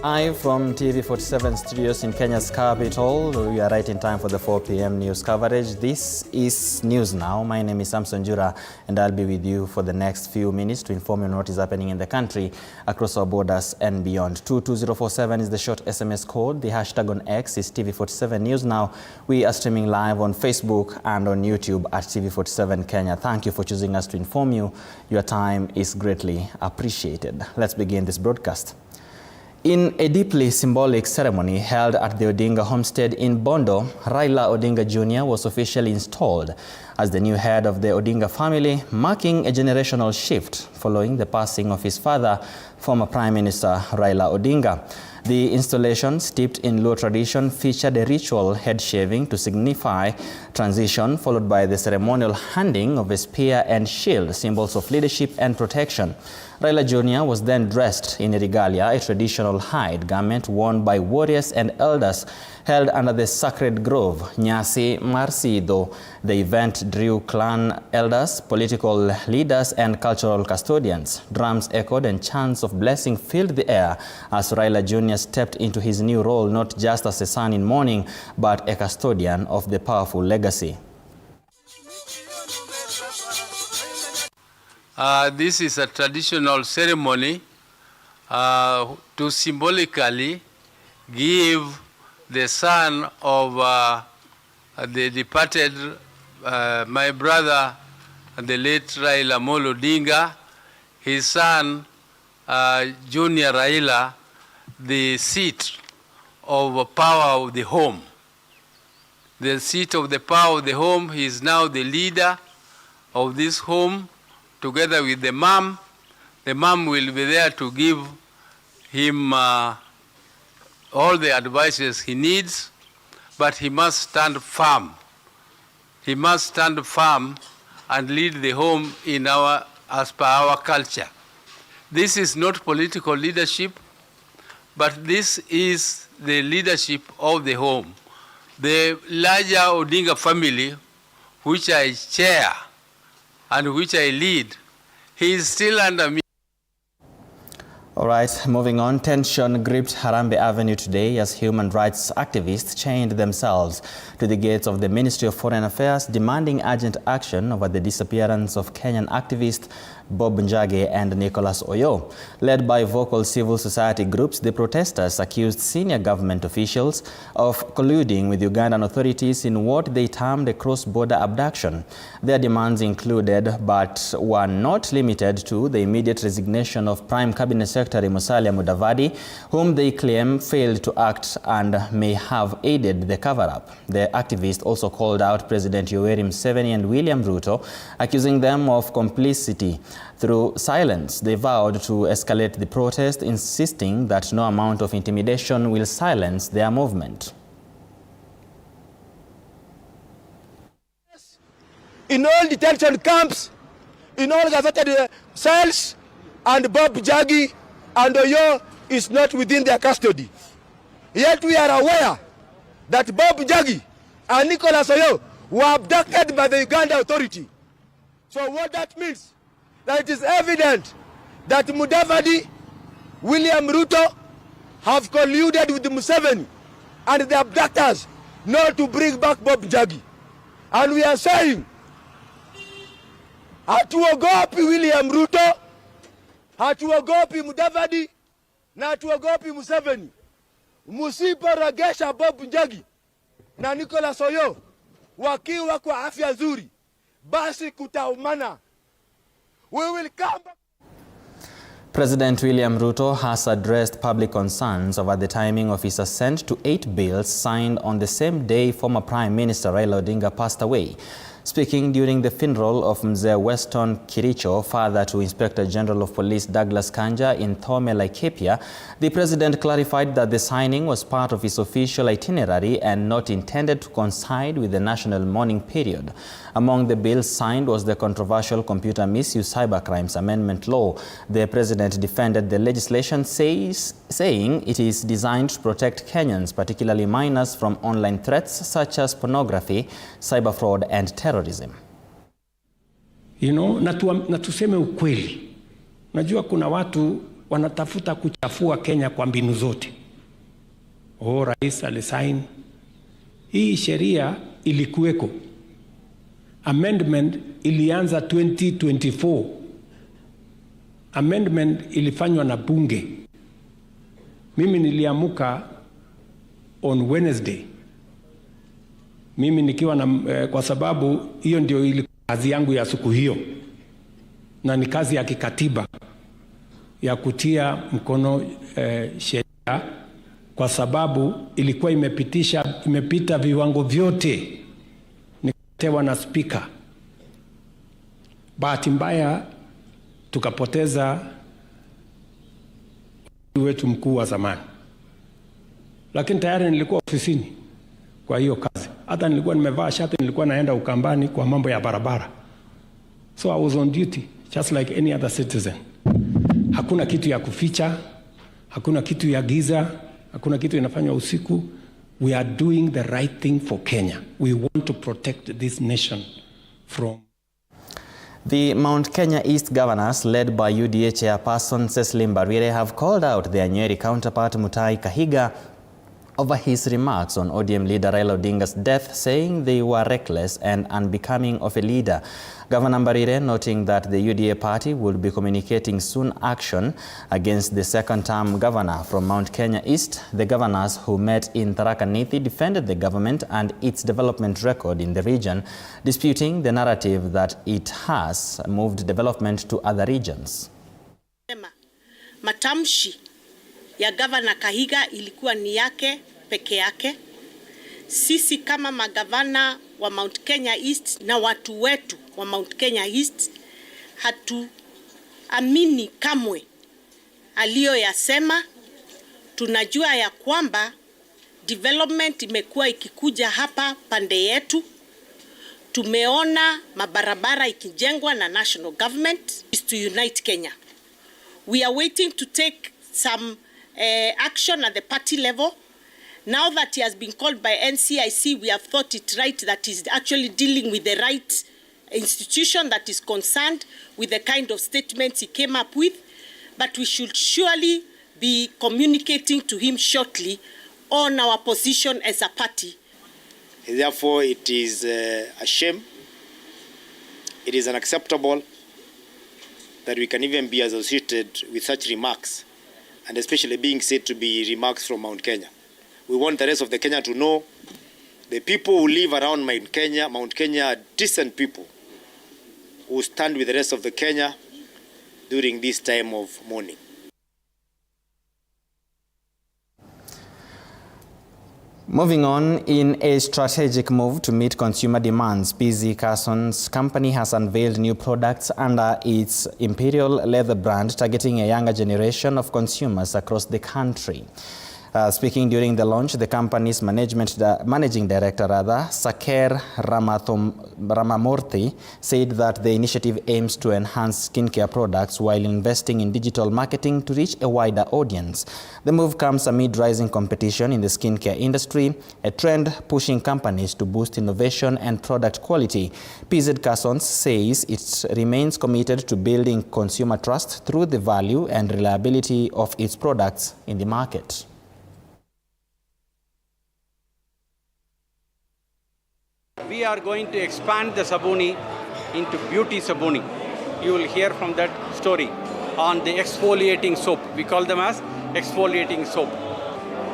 Live from TV47 studios in Kenya's capital, we are right in time for the 4 p.m. news coverage. This is News Now. My name is Samson, Jura, and I'll be with you for the next few minutes to inform you on what is happening in the country, across our borders and beyond. 22047 is the short SMS code. The hashtag on X is TV47 News Now. We are streaming live on Facebook and on YouTube at TV47 Kenya. Thank you for choosing us to inform you. Your time is greatly appreciated. Let's begin this broadcast. In a deeply symbolic ceremony held at the Odinga homestead in Bondo, Raila Odinga Jr. was officially installed as the new head of the Odinga family, marking a generational shift following the passing of his father, former Prime Minister Raila Odinga. The installation, steeped in Luo tradition, featured a ritual head shaving to signify transition, followed by the ceremonial handing of a spear and shield, symbols of leadership and protection. Raila Jr. was then dressed in a regalia, a traditional hide garment worn by warriors and elders held under the sacred grove, Nyasi Marsido. The event drew clan elders, political leaders, and cultural custodians. Drums echoed and chants of blessing filled the air as Raila Jr. stepped into his new role, not just as a son in mourning, but a custodian of the powerful legacy. This is a traditional ceremony to symbolically give the son of the departed my brother, the late Raila Amolo Odinga, his son Junior Raila, the seat of power of the home. The seat of the power of the home. He is now the leader of this home, together with the mom. The mom will be there to give him all the advices he needs, but he must stand firm. He must stand firm and lead the home in as per our culture. This is not political leadership, but this is the leadership of the home. The larger Odinga family, which I chair and which I lead, he is still under me. All right, moving on. Tension gripped Harambee Avenue today as human rights activists chained themselves to the gates of the Ministry of Foreign Affairs, demanding urgent action over the disappearance of Kenyan activist Bob Njagi and Nicholas Oyo. Led by vocal civil society groups, the protesters accused senior government officials of colluding with Ugandan authorities in what they termed a cross-border abduction. Their demands included, but were not limited to, the immediate resignation of Prime Cabinet Secretary Musalia Mudavadi, whom they claim failed to act and may have aided the cover-up. The activists also called out President Yoweri Museveni and William Ruto, accusing them of complicity. Through silence, they vowed to escalate the protest, insisting that no amount of intimidation will silence their movement. In all detention camps, in all gazetted cells, and Bob Njagi and Oyo is not within their custody. Yet we are aware that Bob Njagi and Nicholas Oyo were abducted by the Uganda authority. So what that means? That it is evident that Mudavadi, William Ruto have colluded with Museveni and the abductors not to bring back Bob Njagi. And we are saying, hatuogopi William Ruto, hatuogopi Mudavadi, na hatuogopi Museveni. Musiporegesha Bob Njagi na Nicholas Oyo wakiwa kwa afya nzuri, basi kutaumana. We will come back. President William Ruto has addressed public concerns over the timing of his assent to 8 bills signed on the same day former Prime Minister Raila Odinga passed away. Speaking during the funeral of Mzee Weston Kiricho, father to Inspector General of Police Douglas Kanja in Thome, Laikipia, the president clarified that the signing was part of his official itinerary and not intended to coincide with the national mourning period. Among the bills signed was the controversial Computer Misuse Cybercrimes Amendment Law. The president defended the legislation, saying it is designed to protect Kenyans, particularly minors, from online threats such as pornography, cyber fraud, and terrorism. Na tuseme ukweli. Najua kuna watu wanatafuta kuchafua Kenya kwa mbinu zote. Rais alisign. Hii sheria ilikuweko. Amendment ilianza 2024. Amendment ilifanywa na bunge. Mimi niliamuka on Wednesday. Mimi nikiwa na kwa sababu hiyo ndio ilikuwa kazi yangu ya siku hiyo. Na ni kazi ya kikatiba ya kutia mkono sheria, kwa sababu ilikuwa imepita viwango vyote. Nikatewa na speaker. Bahati mbaya tukapoteza wetu mkuu wa zamani, lakini tayari nilikuwa ofisini kwa hiyo kazi. Hata nilikuwa nimevaa shati, nilikuwa naenda Ukambani kwa mambo ya barabara. So I was on duty just like any other citizen. Hakuna kitu ya kuficha, hakuna kitu ya giza, hakuna kitu inafanywa usiku. We are doing the right thing for Kenya. We want to protect this nation from... The Mount Kenya East governors, led by UDA chairperson Cecily Mbarire, have called out their Nyeri counterpart Mutahi Kahiga over his remarks on ODM leader Raila Odinga's death, saying they were reckless and unbecoming of a leader. Governor Mbarire noting that the UDA party will be communicating soon action against the second-term governor from Mount Kenya East. The governors who met in Tharaka Nithi defended the government and its development record in the region, disputing the narrative that it has moved development to other regions. Matamshi ya Governor Kahiga ilikuwa ni yake peke yake. Sisi kama magavana wa Mount Kenya East na watu wetu wa Mount Kenya East hatuamini kamwe aliyoyasema. Tunajua ya kwamba development imekuwa ikikuja hapa pande yetu. Tumeona mabarabara ikijengwa na national government is to unite Kenya. We are waiting to take some action at the party level. Now that he has been called by NCIC, we have thought it right that he's actually dealing with the right institution that is concerned with the kind of statements he came up with. But we should surely be communicating to him shortly on our position as a party. Therefore, it is a shame. It is unacceptable that we can even be associated with such remarks, and especially being said to be remarks from Mount Kenya. We want the rest of the Kenya to know the people who live around Mount Kenya are decent people who stand with the rest of the Kenya during this time of mourning. Moving on, in a strategic move to meet consumer demands, PZ Carson's company has unveiled new products under its Imperial leather brand, targeting a younger generation of consumers across the country. Speaking during the launch, the company's managing director, Saker Ramamurthy, said that the initiative aims to enhance skincare products while investing in digital marketing to reach a wider audience. The move comes amid rising competition in the skincare industry, a trend pushing companies to boost innovation and product quality. PZ Carsons says it remains committed to building consumer trust through the value and reliability of its products in the market. We are going to expand the sabuni into beauty sabuni. You will hear from that story on the exfoliating soap. We call them as exfoliating soap.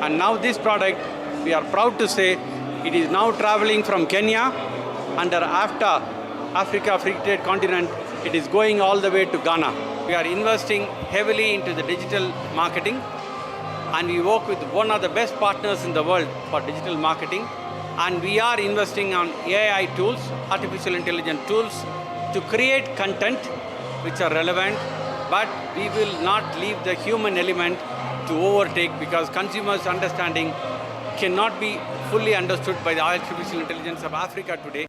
And now this product, we are proud to say, it is now traveling from Kenya under Africa Free Trade Continent. It is going all the way to Ghana. We are investing heavily into the digital marketing, and we work with one of the best partners in the world for digital marketing. And we are investing on AI tools, artificial intelligence tools, to create content which are relevant, but we will not leave the human element to overtake, because consumers' understanding cannot be fully understood by the artificial intelligence of Africa today.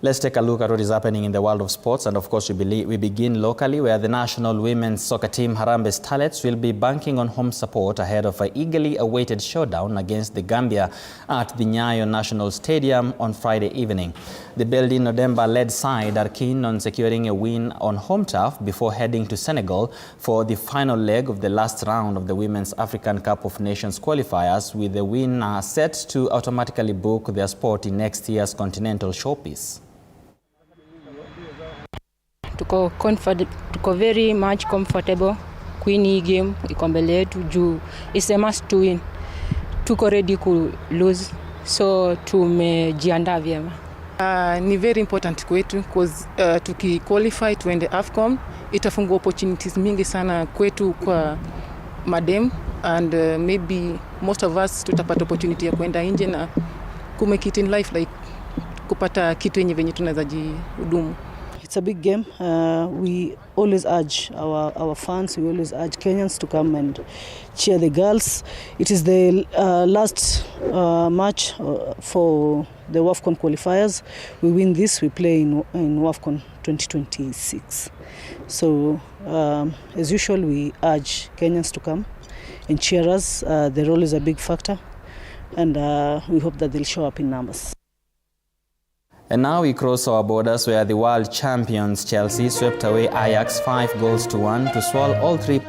Let's take a look at what is happening in the world of sports, and of course we begin locally, where the national women's soccer team Harambee Starlets will be banking on home support ahead of an eagerly awaited showdown against the Gambia at the Nyayo National Stadium on Friday evening. The Beldin Nodemba-led side are keen on securing a win on home turf before heading to Senegal for the final leg of the last round of the Women's African Cup of Nations qualifiers, with the winner set to automatically book their spot in next year's continental showpiece. Tuko very much comfortable kuwin game iko mbele yetu juu it's a must to win. Tuko ready ku lose, so tumejiandaa vyema. Ni very important kwetu because tukiqualify tuende AFCON itafungua opportunities mingi sana kwetu kwa madem, and maybe most of us tutapata opportunity ya kwenda nje na kumake it in life, like kupata kitu yenye venye tunaweza jihudumu. It's a big game. We always urge our fans, we always urge Kenyans to come and cheer the girls. It is the last match for the WAFCON qualifiers. We win this, we play in WAFCON 2026. So as usual, we urge Kenyans to come and cheer us. The role is a big factor, and we hope that they'll show up in numbers. And now we cross our borders, where the world champions Chelsea swept away Ajax 5-1 to swallow all three.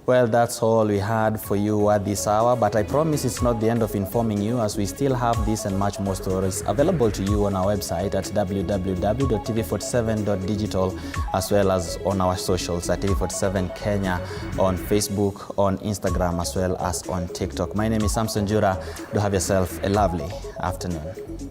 Well, that's all we had for you at this hour, but I promise it's not the end of informing you, as we still have this and much more stories available to you on our website at www.tv47.digital, as well as on our socials at TV47 Kenya, on Facebook, on Instagram, as well as on TikTok. My name is Samson Jura. Do have yourself a lovely afternoon.